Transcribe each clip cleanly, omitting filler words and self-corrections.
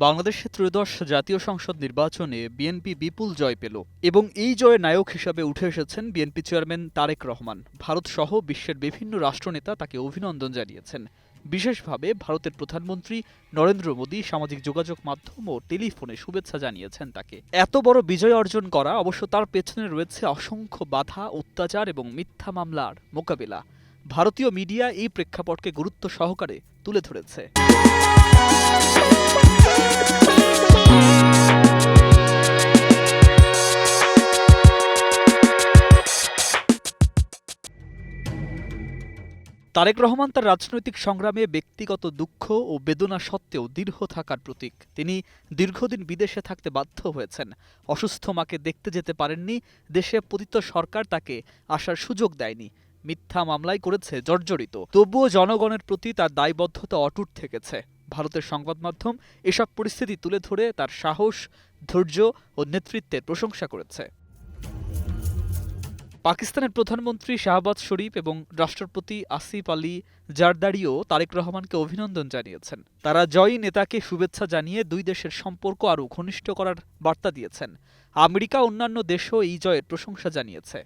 বাংলাদেশের ত্রয়োদশ জাতীয় সংসদ নির্বাচনে বিএনপি বিপুল জয় পেল এবং এই জয়ের নায়ক হিসাবে উঠে এসেছেন বিএনপি চেয়ারম্যান তারেক রহমান। ভারতসহ বিশ্বের বিভিন্ন রাষ্ট্রনেতা তাকে অভিনন্দন জানিয়েছেন। বিশেষভাবে ভারতের প্রধানমন্ত্রী নরেন্দ্র মোদী সামাজিক যোগাযোগ মাধ্যম ও টেলিফোনে শুভেচ্ছা জানিয়েছেন তাকে। এত বড় বিজয় অর্জন করা অবশ্য তার পেছনে রয়েছে অসংখ্য বাধা, অত্যাচার এবং মিথ্যা মামলার মোকাবিলা। ভারতীয় মিডিয়া এই প্রেক্ষাপটকে গুরুত্ব সহকারে তুলে ধরেছে। তারেক রহমান তার রাজনৈতিক সংগ্রামে ব্যক্তিগত দুঃখ ও বেদনা সত্ত্বেও দৃঢ় থাকার প্রতীক। তিনি দীর্ঘদিন বিদেশে থাকতে বাধ্য হয়েছেন, অসুস্থ মাকে দেখতে যেতে পারেননি, দেশে পতিত সরকার তাকে আসার সুযোগ দেয়নি, মিথ্যা মামলায় করেছে জর্জরিত। তবুও জনগণের প্রতি তার দায়বদ্ধতা অটুট থেকেছে। ভারতের সংবাদ মাধ্যম এসব পরিস্থিতি তুলে ধরে তার সাহস, ধৈর্য ও নেতৃত্বের প্রশংসা করেছে। পাকিস্তানের প্রধানমন্ত্রী শাহবাজ শরীফ এবং রাষ্ট্রপতি আসিফ আলী জারদারিও তারেক রহমানকে অভিনন্দন জানিয়েছেন। তারা জয়ী নেতাকে শুভেচ্ছা জানিয়ে দুই দেশের সম্পর্ক আরও ঘনিষ্ঠ করার বার্তা দিয়েছেন। আমেরিকা অন্যান্য দেশও এই জয়ের প্রশংসা জানিয়েছে।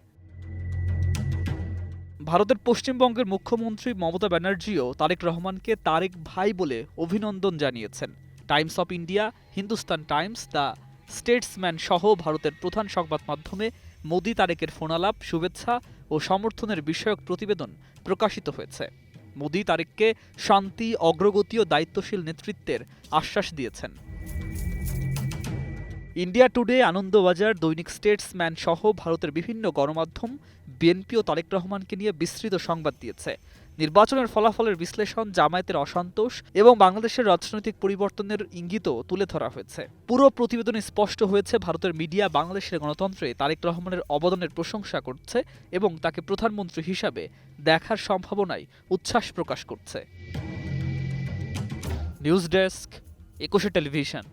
ভারতের পশ্চিমবঙ্গের মুখ্যমন্ত্রী মমতা ব্যানার্জিও তারেক রহমানকে তারেক ভাই বলে অভিনন্দন জানিয়েছেন। Times of India, Hindustan Times, the Statesman সহ ভারতের প্রধান সংবাদ মাধ্যমে মোদি তারেকের ফোনালাপ, শুভেচ্ছা ও সমর্থনের বিষয়ক প্রতিবেদন প্রকাশিত হয়েছে। মোদি তারেককে শান্তি, অগ্রগতি ও দায়িত্বশীল নেতৃত্বের আশ্বাস দিয়েছেন। ইন্ডিয়া টুডে, আনন্দবাজার, দৈনিক স্টেটসম্যান সহ ভারতের বিভিন্ন গণমাধ্যম বিএনপি ও তারেক রহমানকে নিয়ে বিস্তৃত সংবাদ দিয়েছে। নির্বাচনের ফলাফলের বিশ্লেষণ, জামায়াতের অসন্তোষ এবং বাংলাদেশের রাজনৈতিক পরিবর্তনের ইঙ্গিতও তুলে ধরা হয়েছে। পুরো প্রতিবেদনে স্পষ্ট হয়েছে ভারতের মিডিয়া বাংলাদেশের গণতন্ত্রে তারেক রহমানের অবদানের প্রশংসা করছে এবং তাকে প্রধানমন্ত্রী হিসাবে দেখার সম্ভাবনায় উচ্ছ্বাস প্রকাশ করছে। News desk, ২১ television.